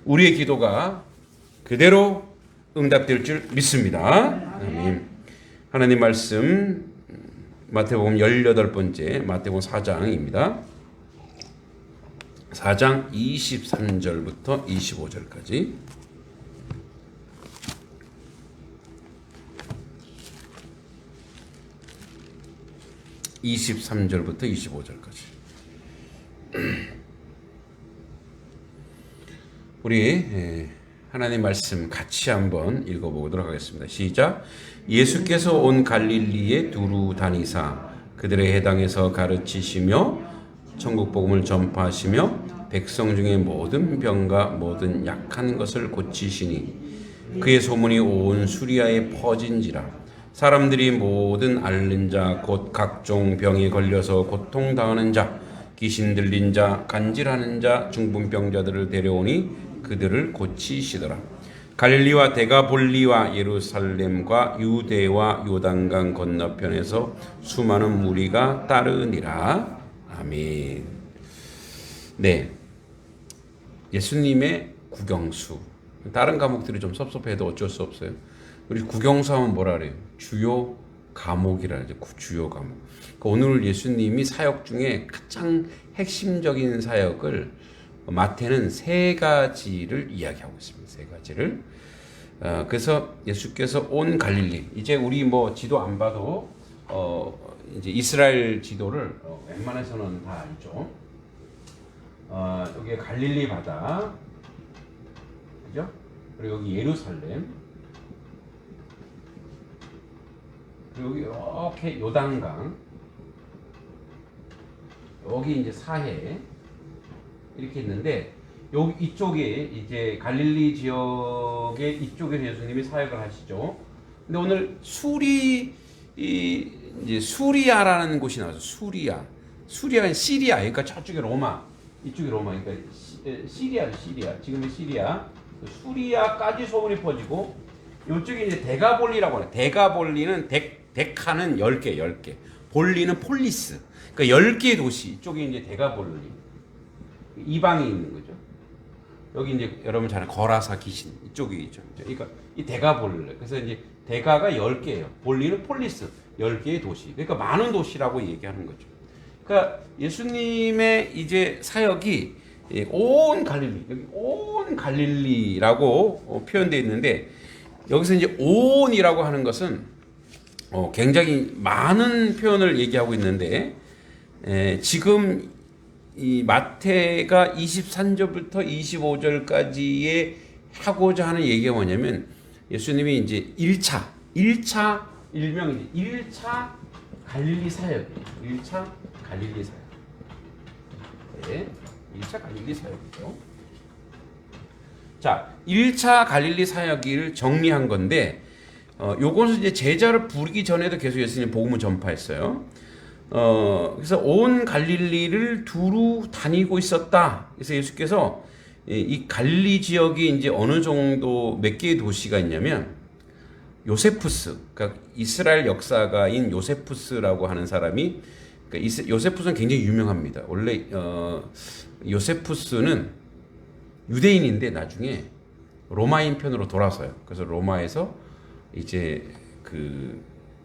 우리의 기도가 그대로 응답될 줄 믿습니다. 아멘. 하나님 말씀 마태복음 18번째 마태복음 4장입니다. 4장 23절부터 25절까지. (23절부터) (25절까지) 우리 하나님 말씀 같이 한번 읽어보도록 하겠습니다. 시작. 예수께서 온 갈릴리에 두루 다니사 그들의 해당에서 가르치시며 천국 복음을 전파하시며 백성 중에 모든 병과 모든 약한 것을 고치시니 그의 소문이 온 수리아에 퍼진지라. 사람들이 모든 앓는 자 곧 각종 병에 걸려서 고통당하는 자 귀신 들린 자 간질하는 자 중풍병자들을 데려오니 그들을 고치시더라. 갈릴리와 데가볼리와 예루살렘과 유대와 요단강 건너편에서 수많은 무리가 따르니라. 아멘. 네, 예수님의 국영수. 다른 과목들이 좀 섭섭해도 어쩔 수 없어요. 우리 국영수 하면 뭐라 그래요? 주요 과목이라 하죠. 주요 과목. 그러니까 오늘 예수님이 사역 중에 가장 핵심적인 사역을 마태는 세 가지를 이야기하고 있습니다. 세 가지를. 그래서 예수께서 온 갈릴리. 이제 우리 뭐 지도 안 봐도 이제 이스라엘 지도를 웬만해서는 다 알죠. 여기 갈릴리 바다, 그죠? 그리고 여기 예루살렘, 그리고 여기 이렇게 요단강, 여기 이제 사해 이렇게 있는데 여기 이쪽에 이제 갈릴리 지역에 이쪽에서 예수님이 사역을 하시죠. 근데 오늘 이제 수리아라는 곳이 나와서 수리아가 시리아, 그러니까 저쪽에 로마, 이쪽에 로마, 그러니까 시리아 지금의 시리아, 수리아까지 소문이 퍼지고 이쪽에 이제 데가볼리라고 하네. 데가볼리는 데카는 10개, 볼리는 폴리스, 그러니까 10개의 도시. 이쪽에 이제 데가볼리, 이방이 있는 거죠. 여기 이제 여러분 잘 아는 거라사 귀신 이쪽이 있죠. 그러니까 이 데가볼리. 그래서 이제 데가가 10개예요. 볼리는 폴리스, 10개의 도시. 그러니까 많은 도시라고 얘기하는 거죠. 그러니까 예수님의 이제 사역이 온 갈릴리, 여기 온 갈릴리라고 표현되어 있는데 여기서 이제 온이라고 하는 것은 굉장히 많은 표현을 얘기하고 있는데 지금 이 마태가 23절부터 25절까지에 하고자 하는 얘기가 뭐냐면 예수님이 이제 1차 일명이지 1차 갈릴리 사역이에요. 1차 갈릴리 사역. 네, 1차 갈릴리 사역이죠. 자, 1차 갈릴리 사역을 정리한 건데 요것은 이제 제자를 부르기 전에도 계속 예수님 복음을 전파했어요. 그래서 온 갈릴리를 두루 다니고 있었다. 그래서 예수께서 이 갈릴리 지역이 이제 어느 정도 몇 개의 도시가 있냐면 요세푸스, 그러니까 이스라엘 역사가인 요세푸스라고 하는 사람이, 그러니까 요세푸스는 굉장히 유명합니다. 원래 요세푸스는 유대인인데 나중에 로마인 편으로 돌아서요. 그래서 로마에서 이제 그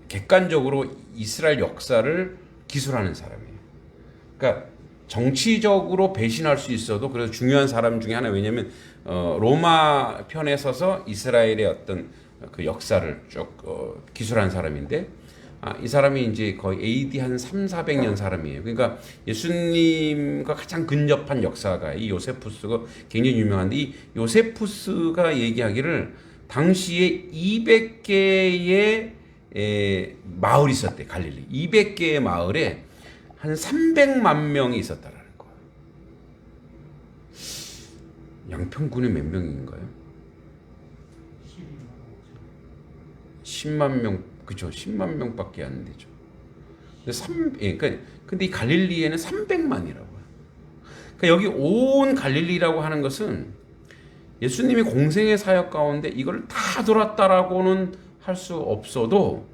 객관적으로 이스라엘 역사를 기술하는 사람이에요. 그러니까 정치적으로 배신할 수 있어도 그래서 중요한 사람 중에 하나. 왜냐하면 로마 편에 서서 이스라엘의 어떤 그 역사를 쭉 기술한 사람인데 이 사람이 이제 거의 AD 한 300-400년 사람이에요. 그러니까 예수님과 가장 근접한 역사가 이 요세푸스가 굉장히 유명한데 이 요세푸스가 얘기하기를 당시에 200개의 마을이 있었대. 갈릴리 200개의 마을에 한 300만 명이 있었다라는 거예요. 양평군에 몇 명인가요? 10만 명, 그죠? 10만 명밖에 안 되죠. 근데 이 갈릴리에는 300만이라고요. 그러니까 여기 온 갈릴리라고 하는 것은 예수님이 공생의 사역 가운데 이걸 다 돌았다라고는 할 수 없어도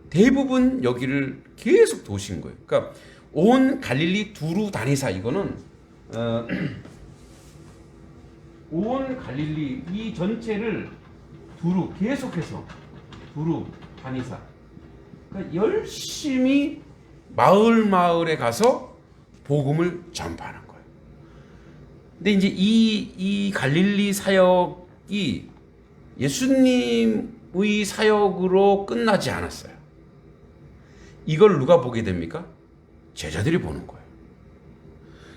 대부분 여기를 계속 도신 거예요. 그러니까 온 갈릴리 두루 다니사, 이거는 온 갈릴리 이 전체를 두루 계속해서 두루 다니사. 그러니까 열심히 마을에 가서 복음을 전파하는 거예요. 근데 이제 이 갈릴리 사역이 예수님의 사역으로 끝나지 않았어요. 이걸 누가 보게 됩니까? 제자들이 보는 거예요.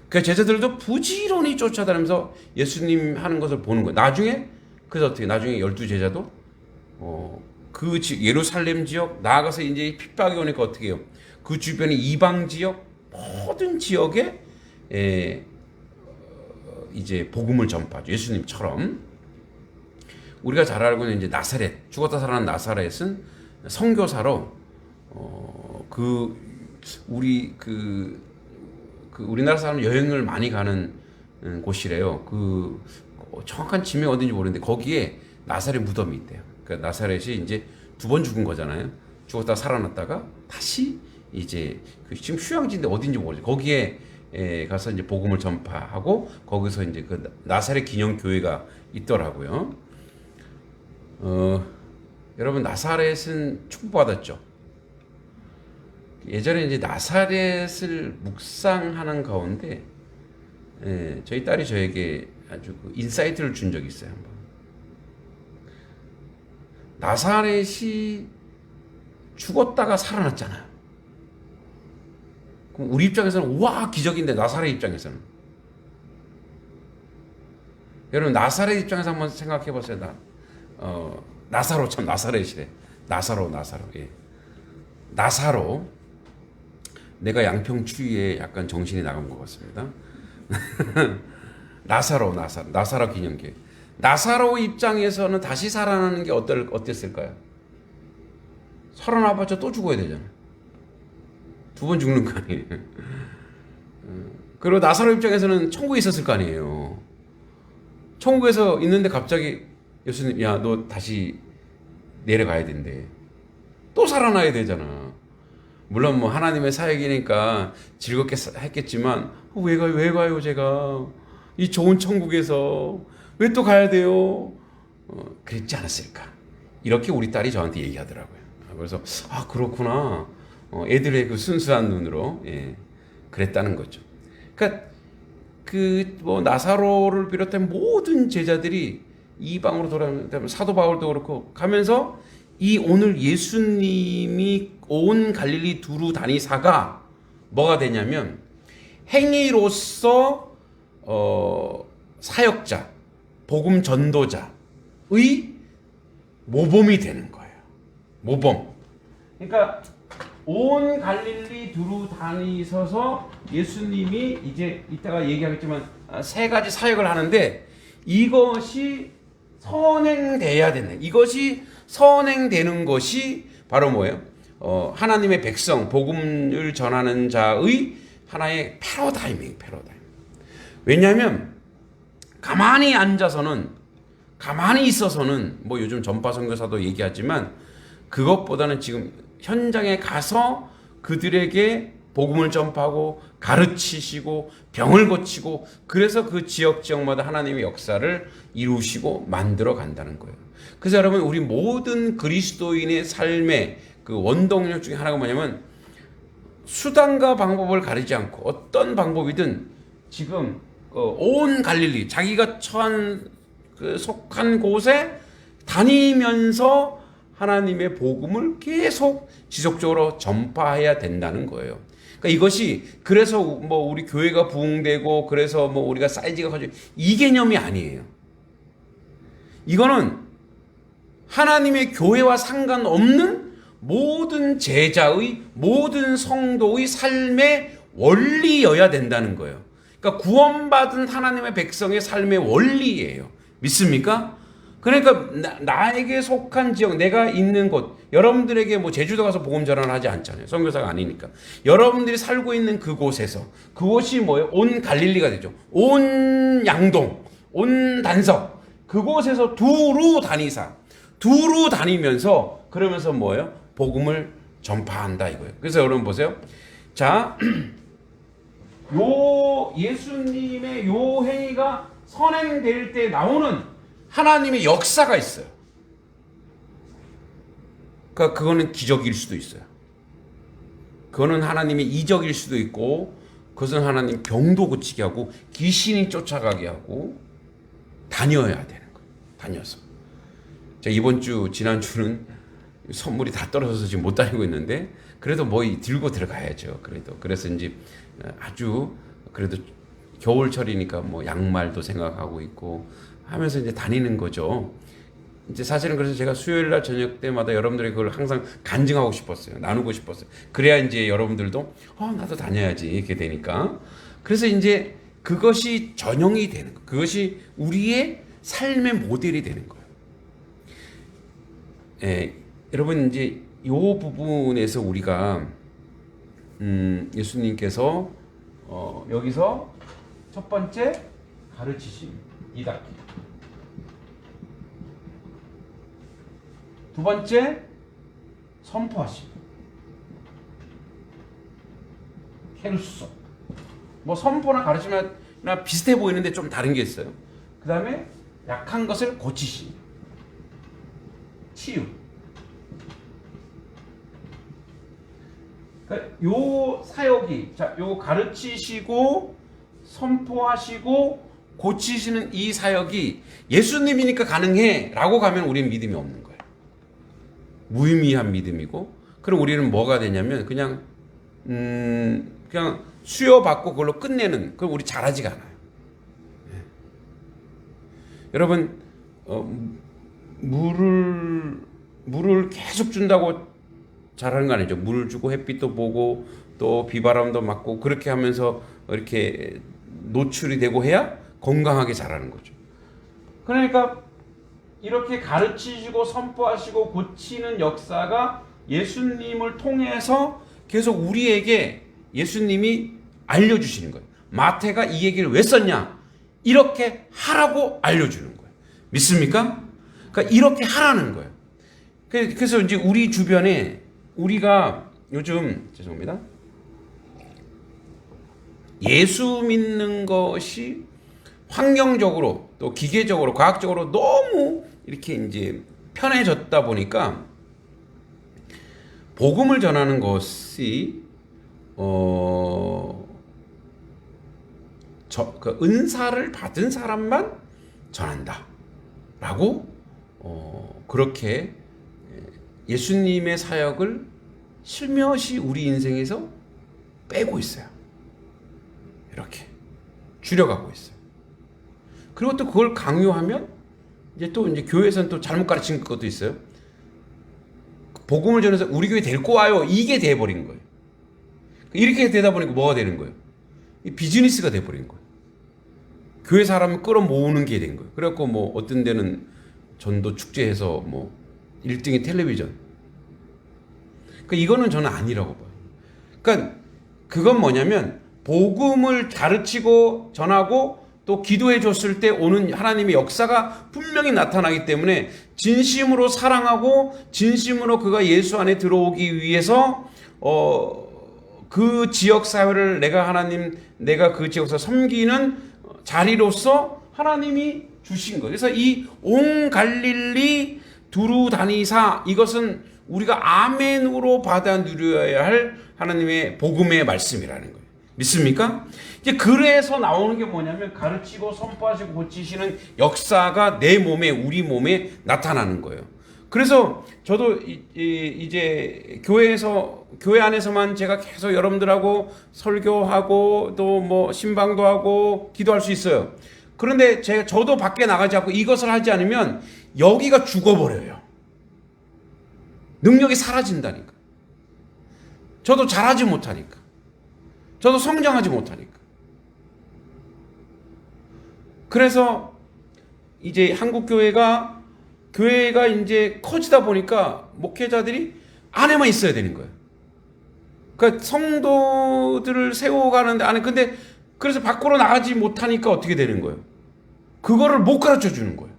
그러니까 제자들도 부지런히 쫓아다니면서 예수님 하는 것을 보는 거예요. 나중에 그래서 어떻게 나중에 12제자도 그 예루살렘 지역 나아가서 이제 핍박이 오니까 어떻게 해요? 그 주변의 이방 지역 모든 지역에 이제 복음을 전파하죠. 예수님처럼. 우리가 잘 알고 있는 이제 나사렛, 죽었다 살아난 나사렛은 선교사로 우리나라 사람 여행을 많이 가는 곳이래요. 그 정확한 지명이 어딘지 모르는데 거기에 나사렛 무덤이 있대요. 그러니까 나사렛이 이제 2번 죽은 거잖아요. 죽었다가 살아났다가 다시 이제 지금 휴양지인데 어딘지 모르죠. 거기에 가서 이제 복음을 전파하고 거기서 이제 그 나사렛 기념 교회가 있더라고요. 여러분 나사렛은 축복받았죠. 예전에 이제 나사렛을 묵상하는 가운데 저희 딸이 저에게 아주 그 인사이트를 준 적이 있어요. 한번. 나사렛이 죽었다가 살아났잖아요. 그럼 우리 입장에서는 우와 기적인데 나사렛 입장에서는 여러분 나사렛 입장에서 한번 생각해 보세요. 나사로 참 나사렛이래. 나사로 예. 나사로 내가 양평추위에 약간 정신이 나간 것 같습니다. 나사로 기념교회. 나사로 입장에서는 다시 살아나는 게 어땠을까요? 살아나봤자 또 죽어야 되잖아. 2번 죽는 거 아니에요. 그리고 나사로 입장에서는 천국에 있었을 거 아니에요. 천국에서 있는데 갑자기 예수님, 야, 너 다시 내려가야 된대. 또 살아나야 되잖아. 물론 뭐 하나님의 사역이니까 즐겁게 했겠지만 왜 가요 제가 이 좋은 천국에서 왜 또 가야 돼요? 그랬지 않았을까? 이렇게 우리 딸이 저한테 얘기하더라고요. 그래서 그렇구나. 애들의 그 순수한 눈으로 그랬다는 거죠. 그러니까 뭐 나사로를 비롯한 모든 제자들이 이방으로 돌아가면 사도 바울도 그렇고 가면서 이 오늘 예수님이 온 갈릴리 두루 다니사가 뭐가 되냐면 행위로서 사역자, 복음 전도자의 모범이 되는 거예요. 모범. 그러니까 온 갈릴리 두루 다니셔서 예수님이 이제 이따가 얘기하겠지만 3가지 사역을 하는데 이것이 선행돼야 되는 이것이 선행되는 것이 바로 뭐예요? 하나님의 백성 복음을 전하는 자의 하나의 패러다임. 왜냐하면 가만히 있어서는 뭐 요즘 전파 선교사도 얘기하지만 그것보다는 지금 현장에 가서 그들에게 복음을 전파하고 가르치시고 병을 고치고 그래서 그 지역마다 하나님의 역사를 이루시고 만들어 간다는 거예요. 그래서 여러분 우리 모든 그리스도인의 삶의 그 원동력 중에 하나가 뭐냐면 수단과 방법을 가리지 않고 어떤 방법이든 지금 온 갈릴리 자기가 속한 곳에 다니면서 하나님의 복음을 계속 지속적으로 전파해야 된다는 거예요. 그러니까 이것이 그래서 뭐 우리 교회가 부흥되고 그래서 뭐 우리가 사이즈가 커지고 이 개념이 아니에요. 이거는 하나님의 교회와 상관없는 모든 제자의 모든 성도의 삶의 원리여야 된다는 거예요. 그러니까 구원받은 하나님의 백성의 삶의 원리예요. 믿습니까? 그러니까 나에게 속한 지역, 내가 있는 곳, 여러분들에게 뭐 제주도 가서 복음 전환을 하지 않잖아요. 선교사가 아니니까. 여러분들이 살고 있는 그곳에서, 그곳이 뭐예요? 온 갈릴리가 되죠. 온 양동, 온 단석, 그곳에서 두루 다니면서 그러면서 뭐예요? 복음을 전파한다 이거예요. 그래서 여러분 보세요. 자, 요 예수님의 요 행위가 선행될 때 나오는 하나님의 역사가 있어요. 그러니까 그거는 기적일 수도 있어요. 그거는 하나님의 이적일 수도 있고, 그것은 하나님 병도 고치게 하고 귀신이 쫓아가게 하고 다녀야 되는 거예요. 다녀서. 제가 이번 주 지난주는 선물이 다 떨어져서 지금 못 다니고 있는데, 그래도 뭐 들고 들어가야죠. 그래서 이제 아주 그래도 겨울철이니까 뭐 양말도 생각하고 있고 하면서 이제 다니는 거죠. 이제 사실은 그래서 제가 수요일 날 저녁 때마다 여러분들이 그걸 항상 간증하고 싶었어요. 나누고 싶었어요. 그래야 이제 여러분들도 나도 다녀야지 이렇게 되니까. 그래서 이제 그것이 전형이 되는 거예요. 그것이 우리의 삶의 모델이 되는 거예요. 여러분 이제 이 부분에서 우리가 예수님께서 여기서 첫 번째 가르치심, 이닫기. 두 번째 선포하심, 케루소. 뭐 선포나 가르침이나 비슷해 보이는데 좀 다른 게 있어요. 그 다음에 약한 것을 고치심, 치유. 그러니까 요 사역이, 요 가르치시고 선포하시고 고치시는 이 사역이 예수님이니까 가능해 라고 가면 우리는 믿음이 없는 거예요. 무의미한 믿음이고, 그럼 우리는 뭐가 되냐면 그냥 수여받고 그걸로 끝내는, 그럼 우리 잘하지가 않아요. 네. 여러분 물을 계속 준다고 잘하는 거 아니죠. 물을 주고 햇빛도 보고 또 비바람도 맞고 그렇게 하면서 이렇게 노출이 되고 해야 건강하게 자라는 거죠. 그러니까 이렇게 가르치시고 선포하시고 고치는 역사가 예수님을 통해서 계속 우리에게 예수님이 알려주시는 거예요. 마태가 이 얘기를 왜 썼냐? 이렇게 하라고 알려주는 거예요. 믿습니까? 그러니까 이렇게 하라는 거예요. 그래서 이제 우리 주변에 우리가 요즘 죄송합니다. 예수 믿는 것이 환경적으로 또 기계적으로 과학적으로 너무 이렇게 이제 편해졌다 보니까 복음을 전하는 것이 그 은사를 받은 사람만 전한다라고 그렇게 예수님의 사역을 슬며시 우리 인생에서 빼고 있어요. 이렇게 줄여가고 있어요. 그리고 또 그걸 강요하면 이제 교회에서는 또 잘못 가르친 것도 있어요. 복음을 전해서 우리 교회 데리고 와요. 이게 돼버린 거예요. 이렇게 되다 보니까 뭐가 되는 거예요? 비즈니스가 돼버린 거예요. 교회 사람을 끌어모으는 게 된 거예요. 그래갖고 뭐 어떤 데는 전도 축제해서 뭐 1등이 텔레비전. 그러니까 이거는 저는 아니라고 봐요. 그러니까 그건 뭐냐면 복음을 가르치고 전하고 또 기도해 줬을 때 오는 하나님의 역사가 분명히 나타나기 때문에 진심으로 사랑하고 진심으로 그가 예수 안에 들어오기 위해서 그 지역 사회를 내가 그 지역에서 섬기는 자리로서 하나님이 주신 거예요. 그래서 이 온 갈릴리 두루 다니사, 이것은 우리가 아멘으로 받아 누려야 할 하나님의 복음의 말씀이라는 거예요. 믿습니까? 이제 그래서 나오는 게 뭐냐면 가르치고 선포하시고 고치시는 역사가 내 몸에, 우리 몸에 나타나는 거예요. 그래서 저도 이제 교회 안에서만 제가 계속 여러분들하고 설교하고 또 뭐 신방도 하고 기도할 수 있어요. 그런데 저도 밖에 나가지 않고 이것을 하지 않으면 여기가 죽어버려요. 능력이 사라진다니까. 저도 잘하지 못하니까. 저도 성장하지 못하니까. 그래서 이제 한국 교회가 이제 커지다 보니까 목회자들이 안에만 있어야 되는 거예요. 그러니까 성도들을 세워가는데 안에, 근데 그래서 밖으로 나가지 못하니까 어떻게 되는 거예요? 그거를 못 가르쳐 주는 거예요.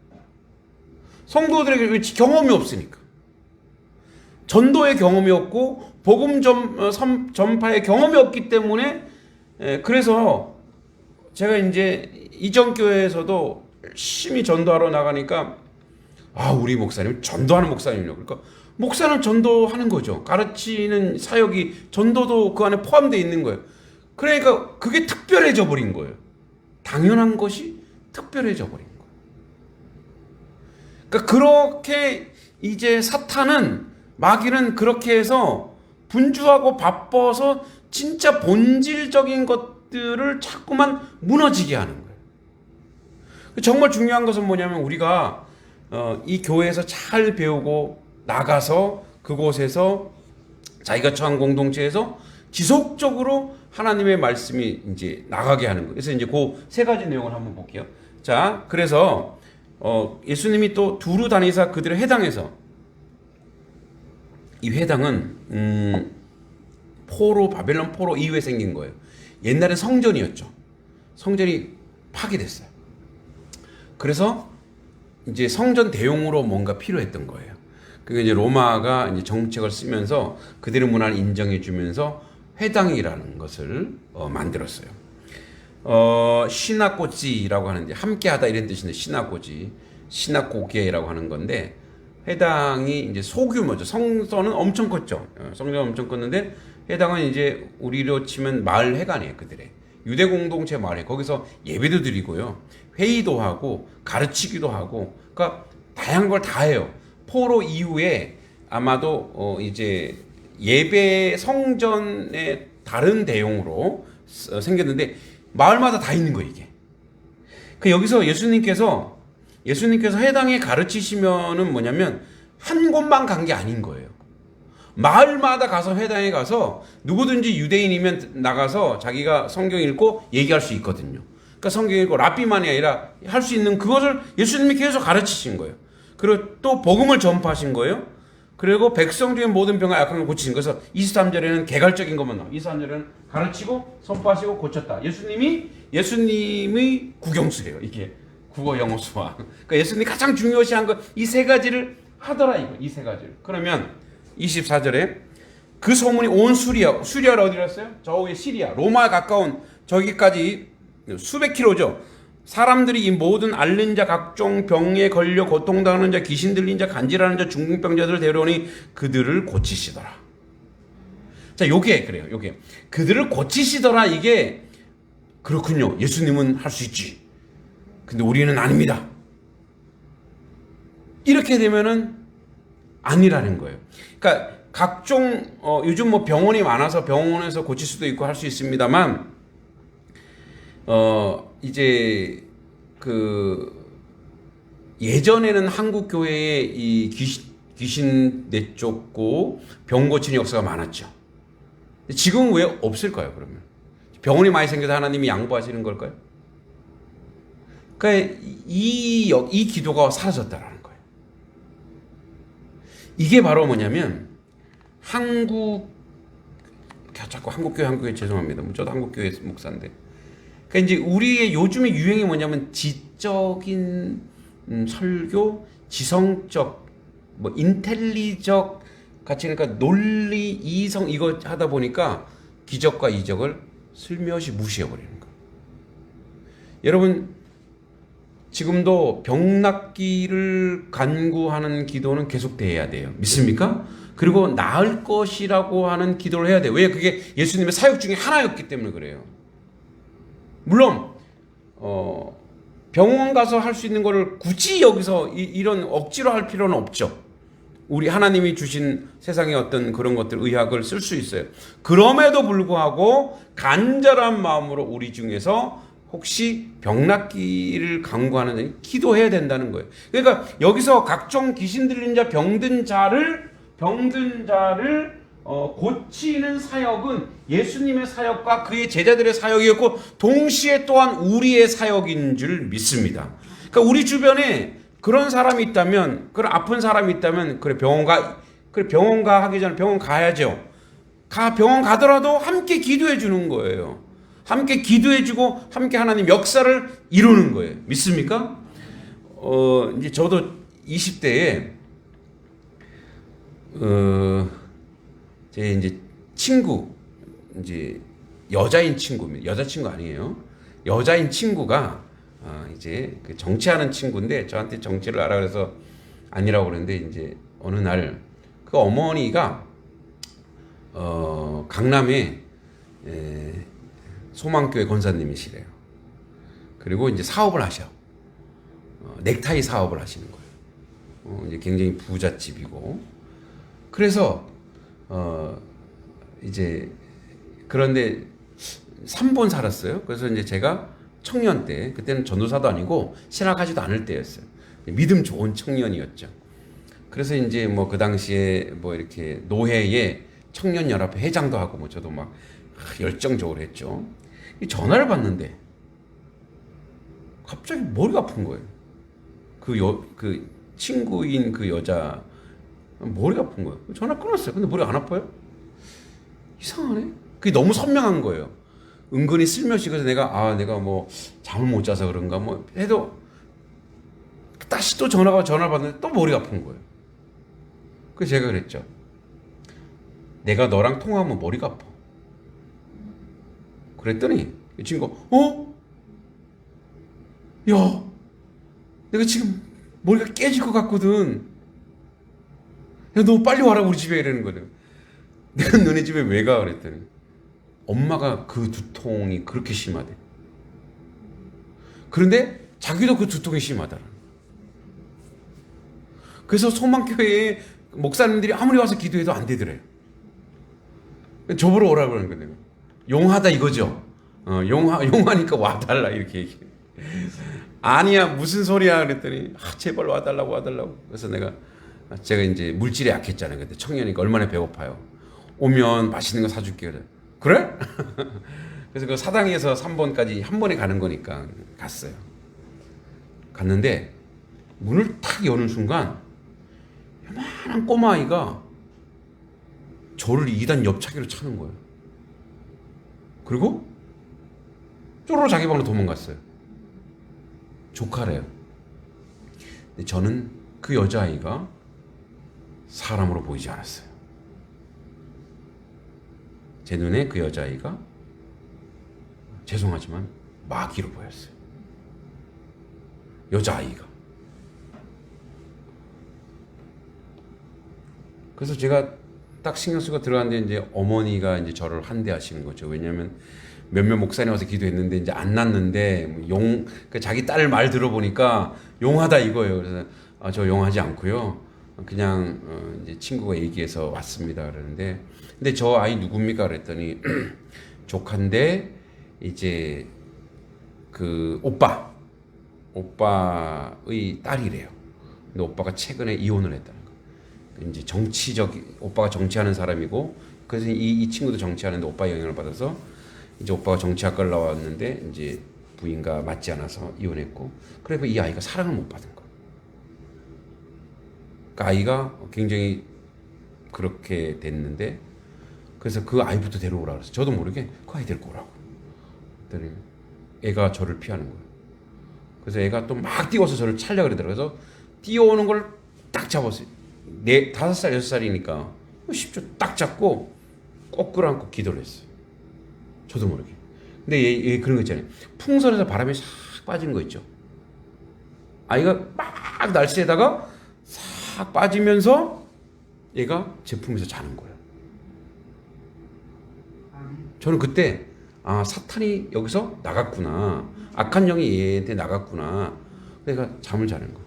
성도들에게 경험이 없으니까. 전도의 경험이 없고 복음 전파의 경험이 없기 때문에, 그래서 제가 이제 이전 교회에서도 열심히 전도하러 나가니까 우리 목사님 전도하는 목사님이요. 그러니까 목사는 전도하는 거죠. 가르치는 사역이 전도도 그 안에 포함되어 있는 거예요. 그러니까 그게 특별해져 버린 거예요. 당연한 것이 특별해져 버린 거예요. 그러니까 그렇게 이제 사탄은 마귀는 그렇게 해서 분주하고 바빠서 진짜 본질적인 것들을 자꾸만 무너지게 하는 거예요. 정말 중요한 것은 뭐냐면 우리가 이 교회에서 잘 배우고 나가서 그곳에서 자기가 처한 공동체에서 지속적으로 하나님의 말씀이 이제 나가게 하는 거예요. 그래서 이제 그 세 가지 내용을 한번 볼게요. 자, 그래서 예수님이 또 두루 다니사 그들의 회당에서, 이 회당은 바벨론 포로 이후에 생긴 거예요. 옛날엔 성전이었죠. 성전이 파괴됐어요. 그래서 이제 성전 대용으로 뭔가 필요했던 거예요. 그게 이제 로마가 이제 정책을 쓰면서 그들의 문화를 인정해 주면서 회당이라는 것을 만들었어요. 시나고지라고 하는데 함께하다 이런 뜻인데 시나고게라고 하는 건데, 회당이 이제 소규모죠. 성전은 엄청 컸죠. 성전은 엄청 컸는데 회당은 이제 우리로 치면 마을 회관이에요. 그들의 유대 공동체 마을에 거기서 예배도 드리고요, 회의도 하고 가르치기도 하고, 그러니까 다양한 걸 다 해요. 포로 이후에 아마도 이제 예배 성전의 다른 대용으로 생겼는데 마을마다 다 있는 거예요, 이게. 그 여기서 예수님께서 회당에 가르치시면은 뭐냐면 한 곳만 간 게 아닌 거예요. 마을마다 가서 회당에 가서 누구든지 유대인이면 나가서 자기가 성경 읽고 얘기할 수 있거든요. 그러니까 성경 읽고 랍비만이 아니라 할 수 있는 그것을 예수님이 계속 가르치신 거예요. 그리고 또 복음을 전파하신 거예요. 그리고 백성 중에 모든 병과 약한 걸 고치신 거예요. 그래서 23절에는 개괄적인 것만 나와요. 23절에는 가르치고 선포하시고 고쳤다. 예수님의 국영수예요. 이게 국어 영어 수학. 그러니까 예수님이 가장 중요시한 것 이 세 가지를 하더라, 이거. 이 세 가지를. 그러면 24절에 그 소문이 온 수리아를 어디로 했어요? 저 위에 시리아, 로마에 가까운 저기까지 수백 킬로죠. 사람들이 이 모든 앓는 자, 각종 병에 걸려 고통당하는 자, 귀신 들린 자, 간질하는 자, 중풍병자들을 데려오니 그들을 고치시더라. 자, 요게 그래요. 요게 그들을 고치시더라. 이게 그렇군요. 예수님은 할 수 있지. 근데 우리는 아닙니다. 이렇게 되면은 아니라는 거예요. 그러니까 각종 요즘 뭐 병원이 많아서 병원에서 고칠 수도 있고 할 수 있습니다만, 이제 그 예전에는 한국 교회에 이 귀신 내쫓고 병 고치는 역사가 많았죠. 지금은 왜 없을까요? 그러면 병원이 많이 생겨서 하나님이 양보하시는 걸까요? 그러니까 이 기도가 사라졌다라는 거예요. 이게 바로 뭐냐면 자꾸 한국교회 죄송합니다. 저도 한국교회 목사인데. 그러니까 이제 우리의 요즘의 유행이 뭐냐면 지적인 설교, 지성적, 뭐 인텔리적 같이, 그러니까 논리, 이성 이거 하다 보니까 기적과 이적을 슬며시 무시해 버리는 거예요. 여러분 지금도 병 낫기를 간구하는 기도는 계속돼야 돼요. 믿습니까? 그리고 나을 것이라고 하는 기도를 해야 돼요. 왜? 그게 예수님의 사역 중에 하나였기 때문에 그래요. 물론 병원 가서 할 수 있는 거를 굳이 여기서 이런 억지로 할 필요는 없죠. 우리 하나님이 주신 세상의 어떤 그런 것들, 의학을 쓸 수 있어요. 그럼에도 불구하고 간절한 마음으로 우리 중에서 혹시 병 낫기를 간구하는 기도해야 된다는 거예요. 그러니까 여기서 각종 귀신 들린 자, 병든 자를 고치는 사역은 예수님의 사역과 그의 제자들의 사역이었고 동시에 또한 우리의 사역인 줄 믿습니다. 그러니까 우리 주변에 그런 사람이 있다면, 그런 아픈 사람이 있다면, 그래 병원 가 하기 전에 병원 가야죠. 병원 가더라도 함께 기도해 주는 거예요. 함께 기도해 주고 함께 하나님 역사를 이루는 거예요. 믿습니까? 이제 저도 20대에 제 이제 친구, 이제 여자인 친구입니다. 여자친구 아니에요. 여자인 친구가 이제 그 정치하는 친구인데 저한테 정치를 알아 그래서 아니라고 그러는데 이제 어느 날 그 어머니가 강남에 소망교회 권사님이시래요. 그리고 이제 사업을 하셔. 넥타이 사업을 하시는 거예요. 이제 굉장히 부잣집이고. 그래서 이제 그런데 3번 살았어요. 그래서 이제 제가 청년 때 그때는 전도사도 아니고 신학하지도 않을 때였어요. 믿음 좋은 청년이었죠. 그래서 이제 뭐 그 당시에 뭐 이렇게 노회에 청년연합회 회장도 하고 뭐 저도 막 열정적으로 했죠. 전화를 받는데 갑자기 머리가 아픈 거예요. 그 친구인 그 여자 머리가 아픈 거예요. 전화 끊었어요. 근데 머리가 안 아파요? 이상하네. 그게 너무 선명한 거예요. 은근히 슬며시 그래서 내가 뭐 잠을 못 자서 그런가 뭐 해도 다시 또 전화를 받는데 또 머리가 아픈 거예요. 그래서 제가 그랬죠. 내가 너랑 통화하면 머리가 아파. 그랬더니 이 친구가 야, 내가 지금 머리가 깨질 것 같거든. 야, 너 빨리 와라 우리 집에 이러는 거예요. 내가 너네 집에 왜 가? 그랬더니 엄마가 그 두통이 그렇게 심하대. 그런데 자기도 그 두통이 심하더라. 그래서 소망교회에 목사님들이 아무리 와서 기도해도 안 되더래요. 저보러 오라고 그러는 거예요. 용하다 이거죠. 용하니까 와달라 이렇게 얘기해. 아니야 무슨 소리야 그랬더니 제발 와달라고. 그래서 제가 이제 물질에 약했잖아요. 그때 청년이니까 얼마나 배고파요. 오면 맛있는 거 사줄게 그래? 그래서 그 사당에서 3번까지 한 번에 가는 거니까 갔어요. 갔는데 문을 탁 여는 순간 요만한 꼬마아이가 저를 2단 옆차기로 차는 거예요. 그리고 쪼르르 자기 방으로 도망갔어요. 조카래요. 근데 저는 그 여자아이가 사람으로 보이지 않았어요. 제 눈에 그 여자아이가 죄송하지만 마귀로 보였어요. 여자아이가. 그래서 제가 딱 신경 쓰고 들어갔는데 이제 어머니가 이제 저를 환대하시는 거죠. 왜냐하면 몇몇 목사님 와서 기도했는데 이제 안 났는데 그러니까 자기 딸 말 들어보니까 용하다 이거예요. 그래서 저 용하지 않고요. 그냥 이제 친구가 얘기해서 왔습니다. 그러는데 근데 저 아이 누굽니까? 그랬더니 조카인데 이제 그 오빠의 딸이래요. 근데 오빠가 최근에 이혼을 했다는 거. 이제 오빠가 정치하는 사람이고 그래서 이 친구도 정치하는데 오빠 영향을 받아서 이제 오빠가 정치학과를 나왔는데 이제 부인과 맞지 않아서 이혼했고 그래서 이 아이가 사랑을 못 받은 거예요. 그러니까 아이가 굉장히 그렇게 됐는데 그래서 그 아이부터 데려오라 그래서 저도 모르게 그 아이 데리고 오라고. 그랬더니 애가 저를 피하는 거예요. 그래서 애가 또 막 뛰어서 저를 차려고 그러더라고요. 그래서 뛰어오는 걸 딱 잡았어요. 5살, 6살이니까 쉽죠. 딱 잡고 꼭 끌어안고 기도를 했어요. 저도 모르게. 근데 얘 그런 거 있잖아요. 풍선에서 바람이 싹 빠지는 거 있죠. 아이가 막 날씨에다가 싹 빠지면서 얘가 제품에서 자는 거예요. 저는 그때 사탄이 여기서 나갔구나. 악한 영이 얘한테 나갔구나. 내가 잠을 자는 거예요.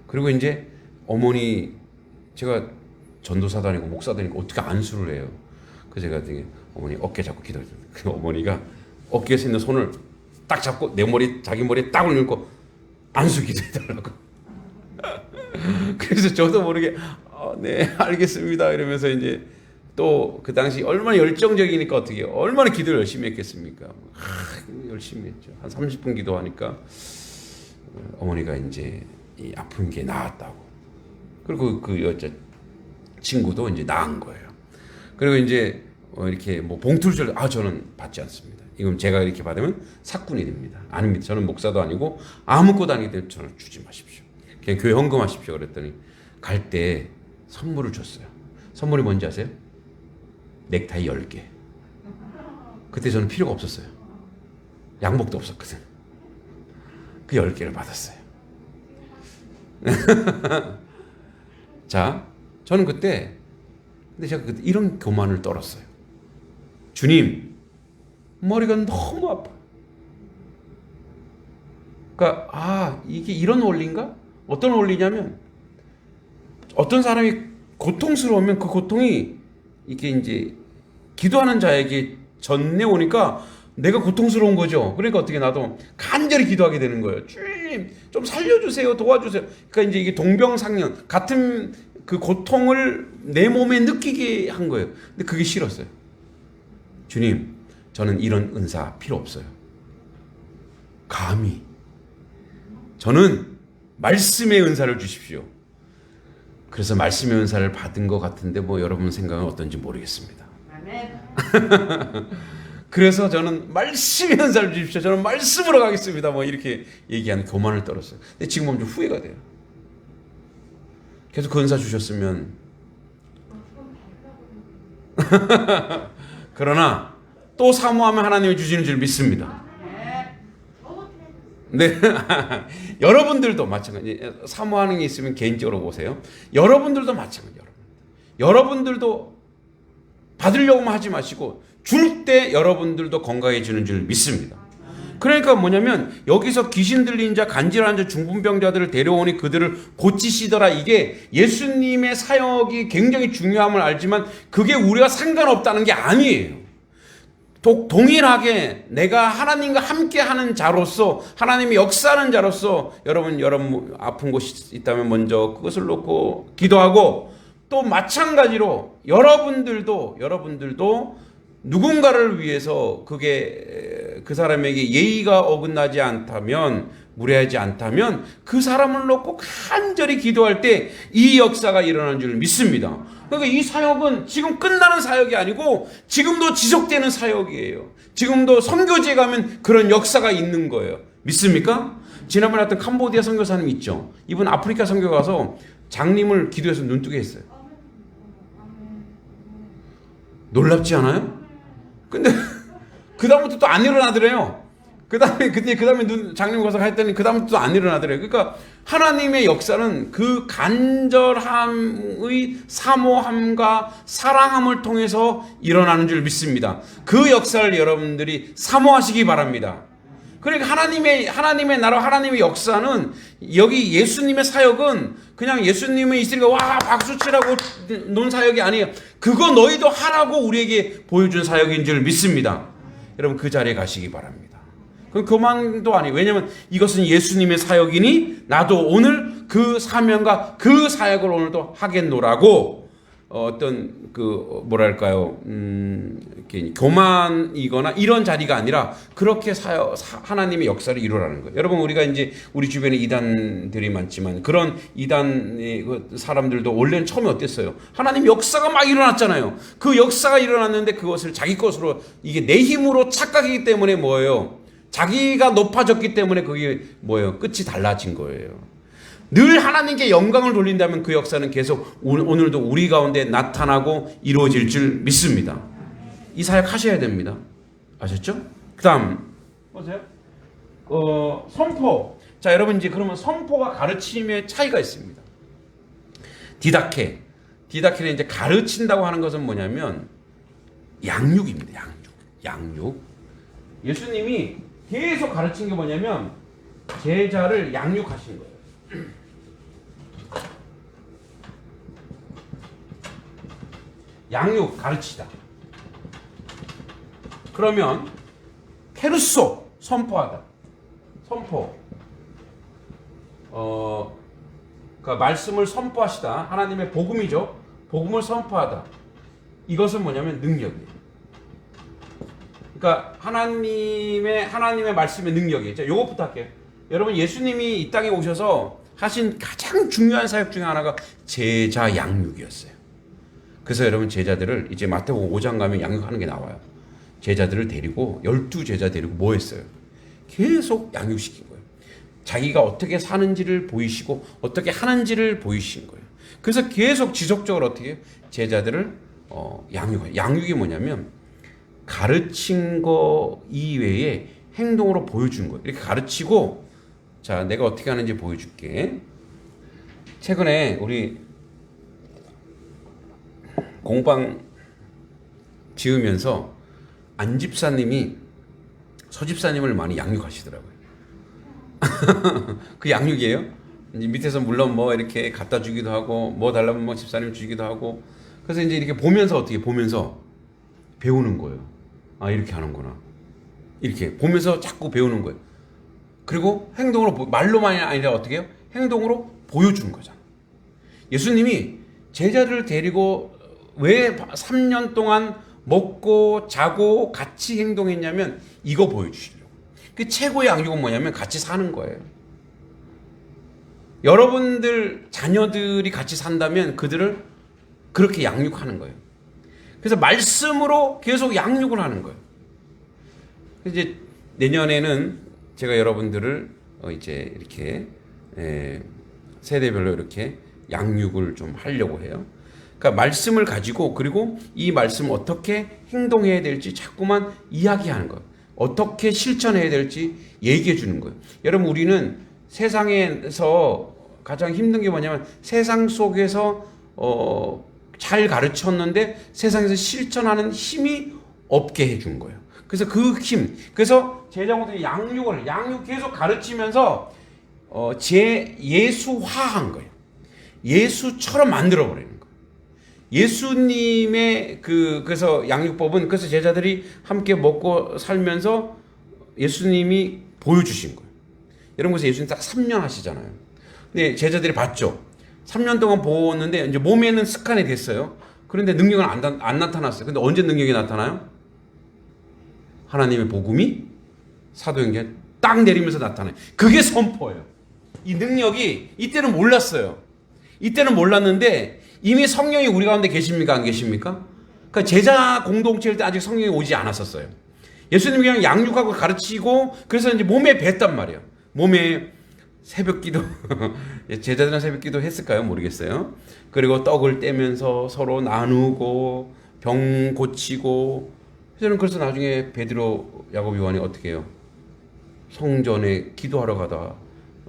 그리고 이제 어머니 제가 전도사도 아니고 목사도 아니고 어떻게 안수를 해요. 그래서 제가 되게 어머니 어깨 잡고 기도했어요. 그 어머니가 어깨에 있는 손을 딱 잡고 내 머리 자기 머리에 딱 올려놓고 안수 기도해달라고. 그래서 저도 모르게 네 알겠습니다 이러면서 이제 또 그 당시 얼마나 열정적이니까 어떻게 얼마나 기도를 열심히 했겠습니까? 열심히 했죠. 한 30분 기도하니까 어머니가 이제 이 아픈 게 나았다고. 그리고 그 여자 친구도 이제 나은 거예요. 그리고 이제 이렇게 뭐 봉투를 저는 받지 않습니다. 이건 제가 이렇게 받으면 사꾼이 됩니다. 아닙니다. 저는 목사도 아니고 아무것도 아니기 때문에 저는 주지 마십시오. 그냥 교회 헌금하십시오. 그랬더니 갈 때 선물을 줬어요. 선물이 뭔지 아세요? 넥타이 10개. 그때 저는 필요가 없었어요. 양복도 없었거든. 그 10개를 받았어요. 자, 저는 그때 근데 제가 그때 이런 교만을 떨었어요. 주님, 머리가 너무 아파. 그러니까 이게 이런 원리인가? 어떤 원리냐면 어떤 사람이 고통스러우면 그 고통이 이게 이제 기도하는 자에게 전해오니까 내가 고통스러운 거죠. 그러니까 어떻게 나도 간절히 기도하게 되는 거예요. 주님, 좀 살려주세요, 도와주세요. 그러니까 이제 이게 동병상련 같은 그 고통을 내 몸에 느끼게 한 거예요. 근데 그게 싫었어요. 주님, 저는 이런 은사 필요 없어요. 감히 저는 말씀의 은사를 주십시오. 그래서 말씀의 은사를 받은 것 같은데 뭐 여러분 생각은 어떤지 모르겠습니다. 아멘. 그래서 저는 말씀의 은사를 주십시오. 저는 말씀으로 가겠습니다. 뭐 이렇게 얘기한 교만을 떨었어요. 근데 지금 보면 좀 후회가 돼요. 계속 그 은사 주셨으면 그러나 또 사모하면 하나님이 주시는 줄 믿습니다. 네. 여러분들도 마찬가지. 사모하는 게 있으면 개인적으로 보세요. 여러분들도 마찬가지. 여러분들도 받으려고만 하지 마시고 줄 때 여러분들도 건강해지는 줄 믿습니다. 그러니까 뭐냐면 여기서 귀신 들린 자, 간질환 자, 중풍병자들을 데려오니 그들을 고치시더라. 이게 예수님의 사역이 굉장히 중요함을 알지만 그게 우리가 상관없다는 게 아니에요. 동일하게 내가 하나님과 함께하는 자로서 하나님이 역사하는 자로서 여러분 아픈 곳이 있다면 먼저 그것을 놓고 기도하고 또 마찬가지로 여러분들도 누군가를 위해서 그게 그 사람에게 예의가 어긋나지 않다면 무례하지 않다면 그 사람을 놓고 간절히 기도할 때 이 역사가 일어나는 줄 믿습니다. 그러니까 이 사역은 지금 끝나는 사역이 아니고 지금도 지속되는 사역이에요. 지금도 선교지에 가면 그런 역사가 있는 거예요. 믿습니까? 지난번에 했던 캄보디아 선교사님 있죠. 이분 아프리카 선교 가서 장님을 기도해서 눈뜨게 했어요. 놀랍지 않아요? 근데 그 다음부터 또 안 일어나더래요. 그 다음에 장님 가서 했더니 그 다음부터 또 안 일어나더래요. 그러니까 하나님의 역사는 그 간절함의 사모함과 사랑함을 통해서 일어나는 줄 믿습니다. 그 역사를 여러분들이 사모하시기 바랍니다. 그러니까 하나님의 나라, 하나님의 역사는 여기 예수님의 사역은 그냥 예수님의 있으니까 와 박수 치라고 논 사역이 아니에요. 그거 너희도 하라고 우리에게 보여준 사역인 줄 믿습니다. 여러분 그 자리에 가시기 바랍니다. 그럼 교만도 아니에요. 왜냐하면 이것은 예수님의 사역이니 나도 오늘 그 사명과 그 사역을 오늘도 하겠노라고 어떤 그 뭐랄까요 이렇게 교만이거나 이런 자리가 아니라 그렇게 하나님의 역사를 이루라는 거예요. 여러분 우리가 이제 우리 주변에 이단들이 많지만 그런 이단의 사람들도 원래는 처음에 어땠어요? 하나님 역사가 막 일어났잖아요. 그 역사가 일어났는데 그것을 자기 것으로 이게 내 힘으로 착각이기 때문에 뭐예요? 자기가 높아졌기 때문에 그게 뭐예요? 끝이 달라진 거예요. 늘 하나님께 영광을 돌린다면 그 역사는 계속 오늘도 우리 가운데 나타나고 이루어질 줄 믿습니다. 이 사역 하셔야 됩니다. 아셨죠? 그 다음 보세요. 선포. 자 여러분 이제 그러면 선포와 가르침의 차이가 있습니다. 디다케는 이제 가르친다고 하는 것은 뭐냐면 양육입니다. 양육. 예수님이 계속 가르친 게 뭐냐면 제자를 양육하신 거예요. 양육, 가르치다. 그러면 케르소, 선포하다. 선포. 그 말씀을 선포하시다. 하나님의 복음이죠. 복음을 선포하다. 이것은 뭐냐면 능력이에요. 그러니까 하나님의 말씀의 능력이에요. 자, 요것부터 할게요. 여러분 예수님이 이 땅에 오셔서 하신 가장 중요한 사역 중에 하나가 제자 양육이었어요. 그래서 여러분 제자들을 이제 마태복음 5장 가면 양육하는 게 나와요. 제자들을 데리고 12제자 데리고 뭐 했어요? 계속 양육시킨 거예요. 자기가 어떻게 사는지를 보이시고 어떻게 하는지를 보이신 거예요. 그래서 계속 지속적으로 어떻게 해요? 제자들을 양육해요. 양육이 뭐냐면 가르친 거 이외에 행동으로 보여주는 거예요. 이렇게 가르치고 자, 내가 어떻게 하는지 보여줄게. 최근에 우리 공방 지으면서 안 집사님이 서 집사님을 많이 양육하시더라고요. 그 양육이에요. 이제 밑에서 물론 뭐 이렇게 갖다 주기도 하고 뭐 달라면 뭐 집사님 주기도 하고, 그래서 이제 이렇게 보면서 어떻게 보면서 배우는 거예요. 아, 이렇게 하는구나. 이렇게 보면서 자꾸 배우는 거예요. 그리고 행동으로, 말로만이 아니라 어떻게 해요? 행동으로 보여주는 거잖아. 예수님이 제자들을 데리고 왜 3년 동안 먹고 자고 같이 행동했냐면 이거 보여주시려고. 그 최고의 양육은 뭐냐면 같이 사는 거예요. 여러분들 자녀들이 같이 산다면 그들을 그렇게 양육하는 거예요. 그래서 말씀으로 계속 양육을 하는 거예요. 이제 내년에는 제가 여러분들을 이제 이렇게 세대별로 이렇게 양육을 좀 하려고 해요. 그러니까 말씀을 가지고, 그리고 이 말씀을 어떻게 행동해야 될지 자꾸만 이야기하는 거예요. 어떻게 실천해야 될지 얘기해 주는 거예요. 여러분, 우리는 세상에서 가장 힘든 게 뭐냐면 세상 속에서 잘 가르쳤는데 세상에서 실천하는 힘이 없게 해준 거예요. 그래서 그 힘, 그래서 제자들이 양육 계속 가르치면서 예수화한 거예요. 예수처럼 만들어버리는 거예요. 예수님의 그래서 양육법은, 그래서 제자들이 함께 먹고 살면서 예수님이 보여주신 거예요. 여러분, 그래서 예수님 딱 3년 하시잖아요. 근데 제자들이 봤죠. 3년 동안 보았는데 이제 몸에는 습관이 됐어요. 그런데 능력은 안 나타났어요. 근데 언제 능력이 나타나요? 하나님의 복음이 사도행전에 딱 내리면서 나타나요. 그게 선포예요. 이 능력이 이때는 몰랐어요. 이때는 몰랐는데 이미 성령이 우리 가운데 계십니까? 안 계십니까? 그러니까 제자 공동체일 때 아직 성령이 오지 않았었어요. 예수님이 그냥 양육하고 가르치고, 그래서 이제 몸에 뱄단 말이에요. 몸에 새벽 기도, 제자들은 새벽 기도 했을까요? 모르겠어요. 그리고 떡을 떼면서 서로 나누고 병 고치고. 저는 그래서 나중에 베드로, 야고보, 요한이 어떻게 해요? 성전에 기도하러 가다가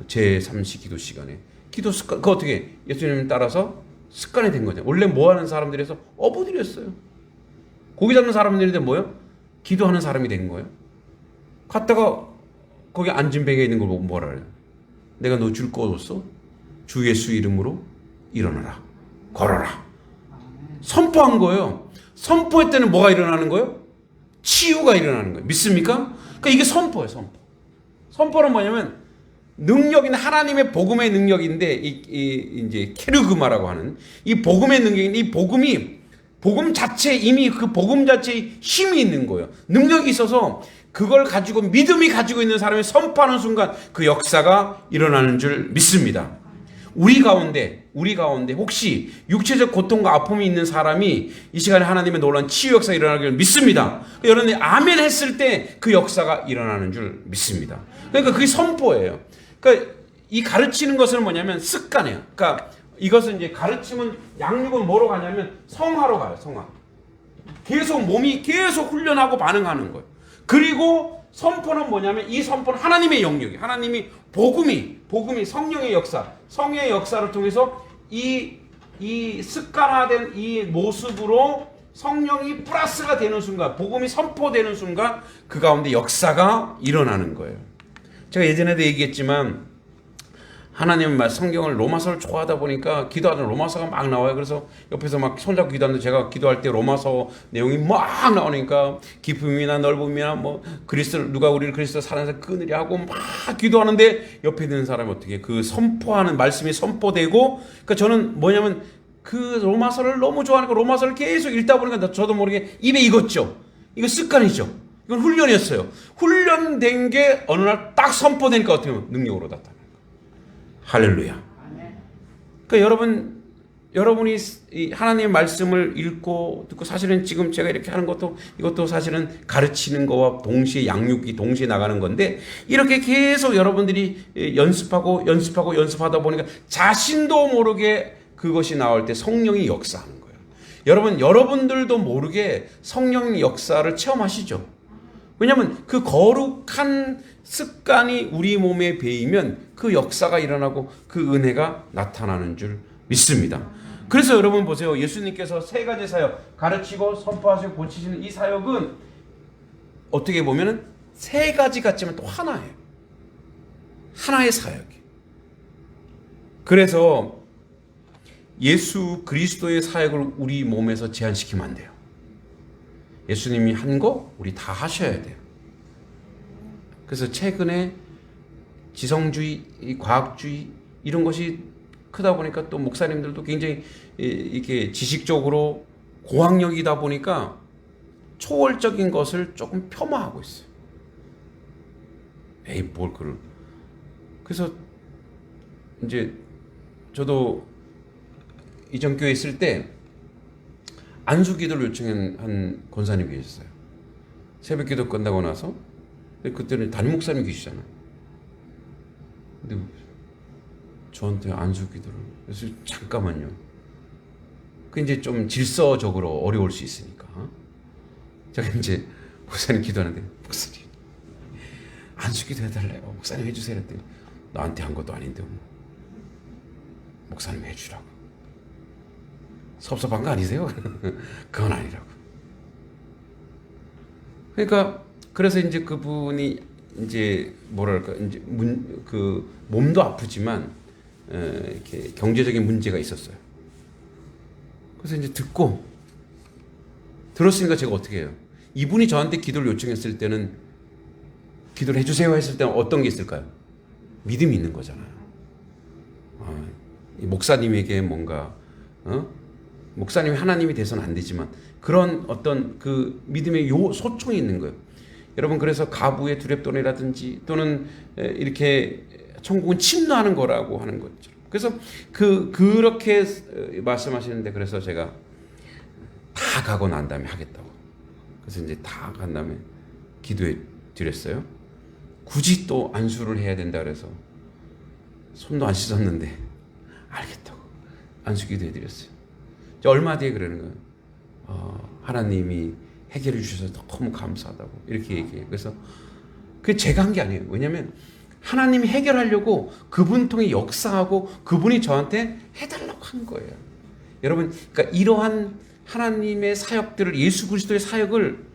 제3시 기도 시간에 기도 습관, 그거 어떻게 예수님 따라서 습관이 된 거죠. 원래 뭐 하는 사람들에서 어부들이었어요. 고기 잡는 사람들인데 뭐요? 기도하는 사람이 된 거예요. 갔다가 거기 앉은 뱅에 있는 걸 보고 뭐라 그래요? 내가 너 줄 거 줬어? 주 예수 이름으로 일어나라, 걸어라. 선포한 거예요. 선포할 때는 뭐가 일어나는 거예요? 치유가 일어나는 거예요. 믿습니까? 그러니까 이게 선포예요, 선포. 선포는 뭐냐면 능력인 하나님의 복음의 능력인데, 이제 케르그마라고 하는 이 복음의 능력인데, 이 복음이 복음 자체, 이미 그 복음 자체에 힘이 있는 거예요. 능력이 있어서 그걸 가지고, 믿음이 가지고 있는 사람이 선포하는 순간 그 역사가 일어나는 줄 믿습니다. 우리 가운데 혹시 육체적 고통과 아픔이 있는 사람이 이 시간에 하나님의 놀라운 치유 역사가 일어나기를 믿습니다. 여러분이 아멘 했을 때 그 역사가 일어나는 줄 믿습니다. 그러니까 그게 선포예요. 그러니까 이 가르치는 것은 뭐냐면 습관이에요. 그러니까 이것은 이제 가르침은, 양육은 뭐로 가냐면 성화로 가요. 성화. 계속 몸이 계속 훈련하고 반응하는 거예요. 그리고 선포는 뭐냐면, 이 선포는 하나님의 영역이, 하나님이 복음이 성령의 역사, 성령의 역사를 통해서 이 습관화된 이 모습으로 성령이 플러스가 되는 순간, 복음이 선포되는 순간 그 가운데 역사가 일어나는 거예요. 제가 예전에도 얘기했지만 하나님 말 성경을 로마서를 좋아하다 보니까 기도하다 로마서가 막 나와요. 그래서 옆에서 막 손잡고 기도하는데 제가 기도할 때 로마서 내용이 막 나오니까 깊음이나 넓음이나 뭐 그리스도, 누가 우리를 그리스도 사랑해서 끊으려 하고 막 기도하는데 옆에 있는 사람이 어떻게 그 선포하는 말씀이 선포되고, 그러니까 저는 뭐냐면 그 로마서를 너무 좋아하니까 로마서를 계속 읽다 보니까 저도 모르게 입에 익었죠. 이거 습관이죠. 이건 훈련이었어요. 훈련된 게 어느 날 딱 선포되니까 어떻게 보면 능력으로 나타나요. 할렐루야. 그러니까 여러분이 하나님의 말씀을 읽고 듣고, 사실은 지금 제가 이렇게 하는 것도, 이것도 사실은 가르치는 거와 동시에 양육이 동시에 나가는 건데, 이렇게 계속 여러분들이 연습하다 보니까 자신도 모르게 그것이 나올 때 성령이 역사하는 거예요. 여러분들도 모르게 성령의 역사를 체험하시죠. 왜냐하면 그 거룩한 습관이 우리 몸에 배이면 그 역사가 일어나고 그 은혜가 나타나는 줄 믿습니다. 그래서 여러분 보세요. 예수님께서 세 가지 사역, 가르치고 선포하시고 고치시는 이 사역은 어떻게 보면은 세 가지 같지만 또 하나예요. 하나의 사역이에요. 그래서 예수 그리스도의 사역을 우리 몸에서 제한시키면 안 돼요. 예수님이 한 거 우리 다 하셔야 돼요. 그래서 최근에 지성주의, 과학주의 이런 것이 크다 보니까 또 목사님들도 굉장히 이렇게 지식적으로 고학력이다 보니까 초월적인 것을 조금 폄하하고 있어요. 에이, 뭘 그럴. 그래서 이제 저도 이전 교회 있을 때 안수기도를 요청한 한 권사님이 계셨어요. 새벽기도 끝나고 나서. 그때는 담임 목사님 계시잖아요. 근데 저한테 안수기도를. 그래서 잠깐만요. 그 이제 좀 질서적으로 어려울 수 있으니까. 제가 이제 목사님 기도하는데, 목사님 안수기도 해달래요. 목사님 해주세요. 했더니 나한테 한 것도 아닌데 목사님 해주라고. 섭섭한 거 아니세요? 그건 아니라고. 그러니까 그래서 이제 그분이 이제 뭐랄까 이제 그 몸도 아프지만 이렇게 경제적인 문제가 있었어요. 그래서 이제 들었으니까 제가 어떻게 해요? 이분이 저한테 기도를 요청했을 때는 기도를 해주세요 했을 때는 어떤 게 있을까요? 믿음이 있는 거잖아요. 목사님에게 뭔가 목사님이 하나님이 돼서는 안 되지만 그런 어떤 그 믿음의 소총이 있는 거예요. 여러분 그래서 가부의 두렵돈이라든지 또는 이렇게 천국은 침노하는 거라고 하는 거죠. 그래서 그렇게 말씀하시는데 그래서 제가 다 가고 난 다음에 하겠다고. 그래서 이제 다 간 다음에 기도해 드렸어요. 굳이 또 안수를 해야 된다 그래서 손도 안 씻었는데 알겠다고 안수 기도해 드렸어요. 얼마 뒤에 그러는 거예요. 하나님이 해결해 주셔서 너무 감사하다고 이렇게 얘기해요. 그래서 그게 제가 한 게 아니에요. 왜냐하면 하나님이 해결하려고 그분 통해 역사하고 그분이 저한테 해달라고 한 거예요. 여러분, 그러니까 이러한 하나님의 사역들을 예수 그리스도의 사역을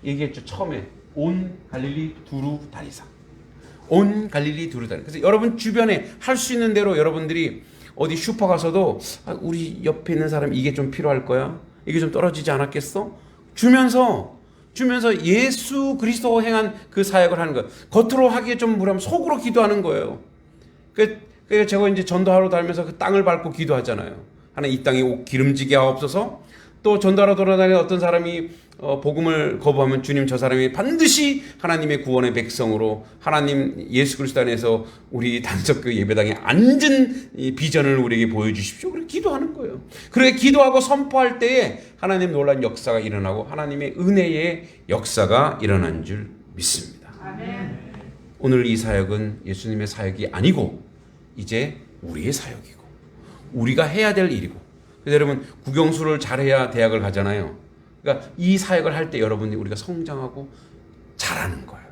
얘기했죠. 처음에 온 갈릴리 두루 다니사. 온 갈릴리 두루 다니사. 그래서 여러분 주변에 할 수 있는 대로 여러분들이 어디 슈퍼 가서도 우리 옆에 있는 사람 이게 좀 필요할 거야. 이게 좀 떨어지지 않았겠어? 주면서 예수 그리스도 행한 그 사역을 하는 거예요. 겉으로 하기에 좀 무리하면 속으로 기도하는 거예요. 그래서 제가 이제 전도하러 다니면서 그 땅을 밟고 기도하잖아요. 하나님 이 땅이 기름지게 하옵소서. 또 전도하러 돌아다니는 어떤 사람이 복음을 거부하면 주님 저 사람이 반드시 하나님의 구원의 백성으로 하나님 예수 그리스도 안에서 우리 단석교 예배당에 앉은 이 비전을 우리에게 보여주십시오. 그렇게 기도하는 거예요. 그렇게 기도하고 선포할 때에 하나님 놀라운 역사가 일어나고 하나님의 은혜의 역사가 일어난 줄 믿습니다. 아멘. 오늘 이 사역은 예수님의 사역이 아니고 이제 우리의 사역이고 우리가 해야 될 일이고 그래서 여러분 국영수를 잘해야 대학을 가잖아요. 그러니까 이 사역을 할 때 여러분이 우리가 성장하고 잘하는 거예요.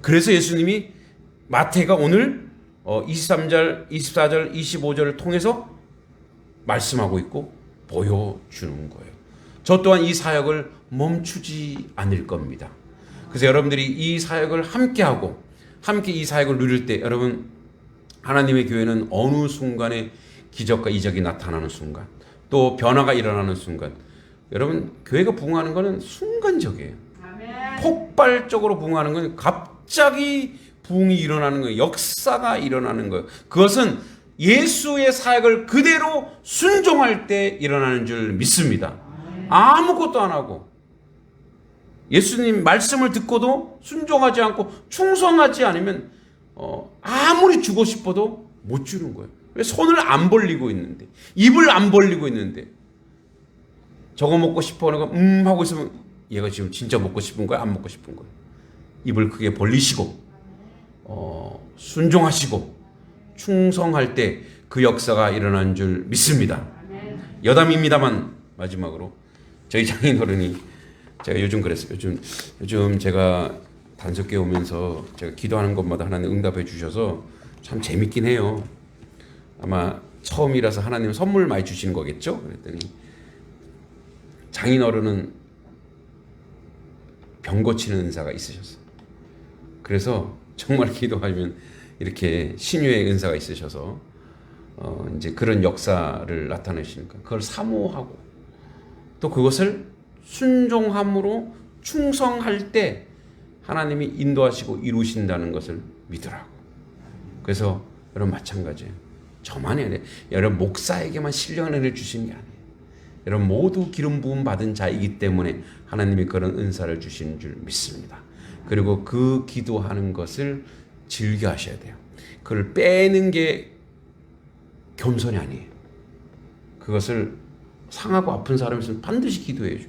그래서 예수님이 마태가 오늘 23절, 24절, 25절을 통해서 말씀하고 있고 보여주는 거예요. 저 또한 이 사역을 멈추지 않을 겁니다. 그래서 여러분들이 이 사역을 함께하고 함께 이 사역을 누릴 때 여러분 하나님의 교회는 어느 순간에 기적과 이적이 나타나는 순간 또 변화가 일어나는 순간 여러분 교회가 부흥하는 것은 순간적이에요. 아멘. 폭발적으로 부흥하는 건 갑자기 부흥이 일어나는 거예요. 역사가 일어나는 거예요. 그것은 예수의 사역을 그대로 순종할 때 일어나는 줄 믿습니다. 아무것도 안 하고 예수님 말씀을 듣고도 순종하지 않고 충성하지 않으면 아무리 주고 싶어도 못 주는 거예요. 왜 손을 안 벌리고 있는데 입을 안 벌리고 있는데 저거 먹고 싶어 하는 거 하고 있으면 얘가 지금 진짜 먹고 싶은 거야 안 먹고 싶은 거야. 입을 크게 벌리시고 순종하시고 충성할 때 그 역사가 일어난 줄 믿습니다. 여담입니다만 마지막으로 저희 장인 어른이 제가 요즘 그랬어요. 요즘 제가 단속교회 오면서 제가 기도하는 것마다 하나님 응답해 주셔서 참 재밌긴 해요. 아마 처음이라서 하나님 선물 많이 주시는 거겠죠? 그랬더니 장인어른은 병 고치는 은사가 있으셨어요. 그래서 정말 기도하면 이렇게 신유의 은사가 있으셔서 이제 그런 역사를 나타내시니까 그걸 사모하고 또 그것을 순종함으로 충성할 때 하나님이 인도하시고 이루신다는 것을 믿으라고. 그래서 여러분 마찬가지예요. 저만이 아니에요. 여러분 목사에게만 신령을 주시는 게 아니에요. 여러분 모두 기름 부음 받은 자이기 때문에 하나님이 그런 은사를 주신 줄 믿습니다. 그리고 그 기도하는 것을 즐겨 하셔야 돼요. 그걸 빼는 게 겸손이 아니에요. 그것을 상하고 아픈 사람이 있으면 반드시 기도해 줘야죠.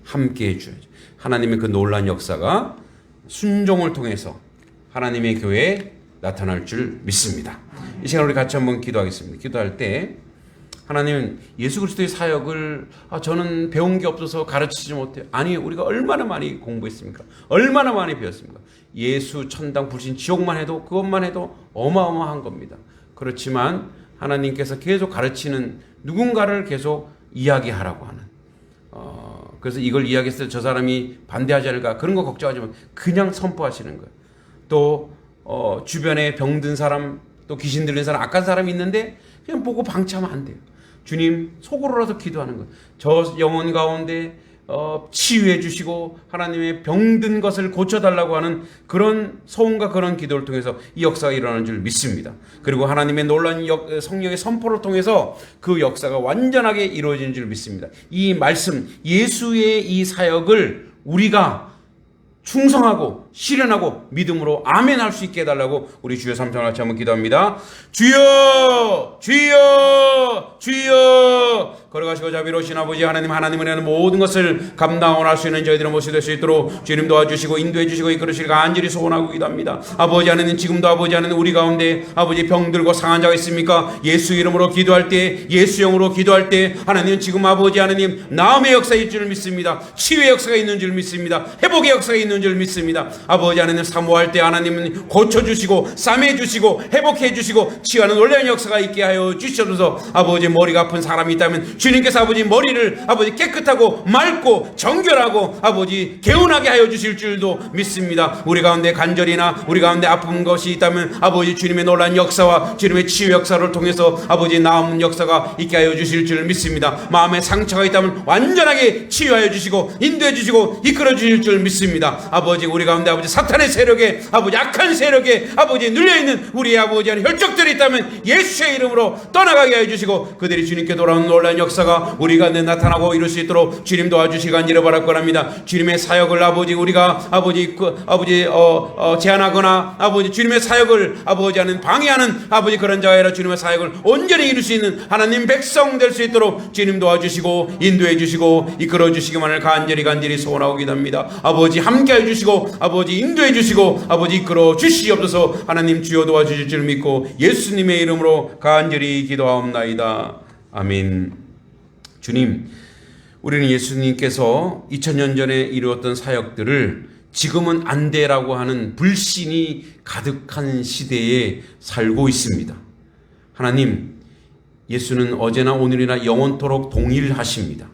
함께 해줘야죠. 하나님의 그 놀라운 역사가 순종을 통해서 하나님의 교회에 나타날 줄 믿습니다. 이 시간 우리 같이 한번 기도하겠습니다. 기도할 때 하나님 예수 그리스도의 사역을 저는 배운 게 없어서 가르치지 못해요. 아니 우리가 얼마나 많이 공부했습니까? 얼마나 많이 배웠습니까? 예수 천당 불신 지옥만 해도 그것만 해도 어마어마한 겁니다. 그렇지만 하나님께서 계속 가르치는 누군가를 계속 이야기하라고 하는 그래서 이걸 이야기했을 때 저 사람이 반대하지 않을까 그런 거 걱정하지 마. 그냥 선포하시는 거예요. 또 주변에 병든 사람 또 귀신 들린 사람 악한 사람이 있는데 그냥 보고 방치하면 안 돼요. 주님 속으로라도 기도하는 거예요. 저 영혼 가운데 치유해 주시고 하나님의 병든 것을 고쳐달라고 하는 그런 소원과 그런 기도를 통해서 이 역사가 일어나는 줄 믿습니다. 그리고 하나님의 놀라운 성령의 선포를 통해서 그 역사가 완전하게 이루어지는 줄 믿습니다. 이 말씀 예수의 이 사역을 우리가 충성하고 실현하고 믿음으로 아멘 할 수 있게 해달라고 우리 주여 삼창을 같이 한번 기도합니다. 주여 주여 주여 걸어가시고 자비로우신 아버지 하나님, 하나님을 하는 모든 것을 감당할 수 있는 저희들의 모습이 될 수 있도록 주님 도와주시고 인도해 주시고 이끌으시길 간절히 소원하고 기도합니다. 아버지 하나님, 지금도 아버지 하나님 우리 가운데 아버지 병들고 상한 자가 있습니까? 예수 이름으로 기도할 때, 예수 영으로 기도할 때 하나님 지금 아버지 하나님 나음의 역사일 줄 믿습니다. 치유의 역사가 있는 줄 믿습니다. 회복의 역사가 있는 줄 믿습니다. 아버지 하나님 사모할 때 하나님은 고쳐주시고 싸매주시고 회복해주시고 치유하는 놀라운 역사가 있게 하여 주시옵소서. 아버지 머리가 아픈 사람이 있다면 주님께서 아버지 머리를 아버지 깨끗하고 맑고 정결하고 아버지 개운하게 하여 주실 줄도 믿습니다. 우리 가운데 간절이나 우리 가운데 아픈 것이 있다면 아버지 주님의 놀라운 역사와 주님의 치유 역사를 통해서 아버지 나은 역사가 있게 하여 주실 줄 믿습니다. 마음에 상처가 있다면 완전하게 치유하여 주시고 인도해 주시고 이끌어 주실 줄 믿습니다. 아버지 우리 가운데 아버지 사탄의 세력에 아버지 악한 세력에 아버지 눌려있는 우리 아버지 안에 혈족들이 있다면 예수의 이름으로 떠나가게 하여 주시고 그들이 주님께 돌아오는 놀라운 역사가 우리 가운데 나타나고 이룰 수 있도록 주님 도와주시기 간절히 바랄거랍니다. 주님의 사역을 아버지 우리가 아버지 제한하거나 아버지 주님의 사역을 아버지 하는 방해하는 아버지 그런 자가 아니라 주님의 사역을 온전히 이룰 수 있는 하나님 백성 될 수 있도록 주님 도와주시고 인도해 주시고 이끌어 주시기만을 간절히 소원하고 기도합니다. 아버지 함께해 주시고 아버지 인도해 주시고 아버지 이끌어 주시옵소서. 하나님 주여 도와주실 줄 믿고 예수님의 이름으로 간절히 기도하옵나이다. 아멘. 주님, 우리는 예수님께서 2000년 전에 이루었던 사역들을 지금은 안 돼라고 하는 불신이 가득한 시대에 살고 있습니다. 하나님, 예수는 어제나 오늘이나 영원토록 동일하십니다.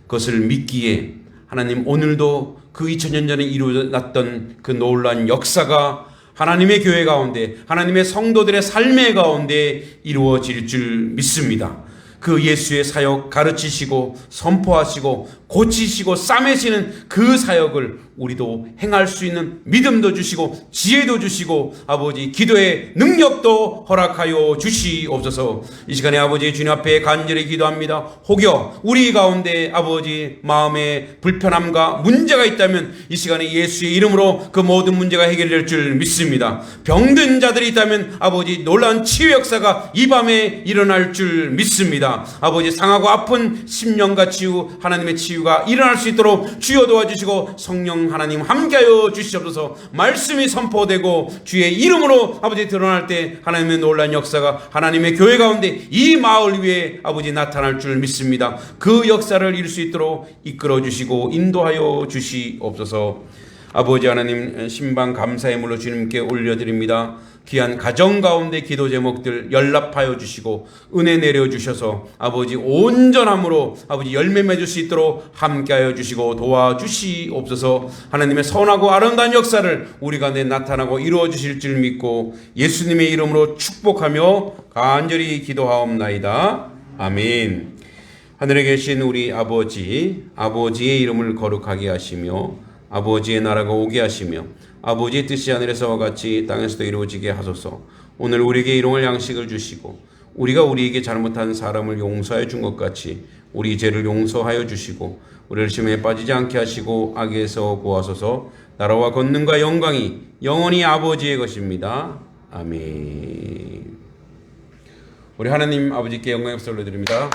그것을 믿기에 하나님 오늘도 그 2000년 전에 일어났던 그 놀라운 역사가 하나님의 교회 가운데 하나님의 성도들의 삶의 가운데 이루어질 줄 믿습니다. 그 예수의 사역 가르치시고 선포하시고 고치시고 싸매시는 그 사역을 우리도 행할 수 있는 믿음도 주시고 지혜도 주시고 아버지 기도의 능력도 허락하여 주시옵소서. 이 시간에 아버지 주님 앞에 간절히 기도합니다. 혹여 우리 가운데 아버지 마음에 불편함과 문제가 있다면 이 시간에 예수의 이름으로 그 모든 문제가 해결될 줄 믿습니다. 병든 자들이 있다면 아버지 놀라운 치유 역사가 이 밤에 일어날 줄 믿습니다. 아버지 상하고 아픈 심령과 치유 하나님의 치유가 일어날 수 있도록 주여 도와주시고 성령 하나님 함께하여 주시옵소서. 말씀이 선포되고 주의 이름으로 아버지 드러날 때 하나님의 놀라운 역사가 하나님의 교회 가운데 이 마을 위에 아버지 나타날 줄 믿습니다. 그 역사를 이룰 수 있도록 이끌어 주시고 인도하여 주시옵소서. 아버지 하나님, 신방 감사의 물로 주님께 올려드립니다. 귀한 가정 가운데 기도 제목들 연락하여 주시고 은혜 내려주셔서 아버지 온전함으로 아버지 열매 맺을 수 있도록 함께하여 주시고 도와주시옵소서. 하나님의 선하고 아름다운 역사를 우리 가운데 나타나고 이루어 주실 줄 믿고 예수님의 이름으로 축복하며 간절히 기도하옵나이다. 아멘. 하늘에 계신 우리 아버지, 아버지의 이름을 거룩하게 하시며 아버지의 나라가 오게 하시며 아버지의 뜻이 하늘에서와 같이 땅에서도 이루어지게 하소서. 오늘 우리에게 일용할 양식을 주시고 우리가 우리에게 잘못한 사람을 용서하여 준 것 같이 우리 죄를 용서하여 주시고 우리를 시험에 빠지지 않게 하시고 악에서 구하소서. 나라와 권능과 영광이 영원히 아버지의 것입니다. 아멘. 우리 하나님 아버지께 영광의 박수 올려드립니다.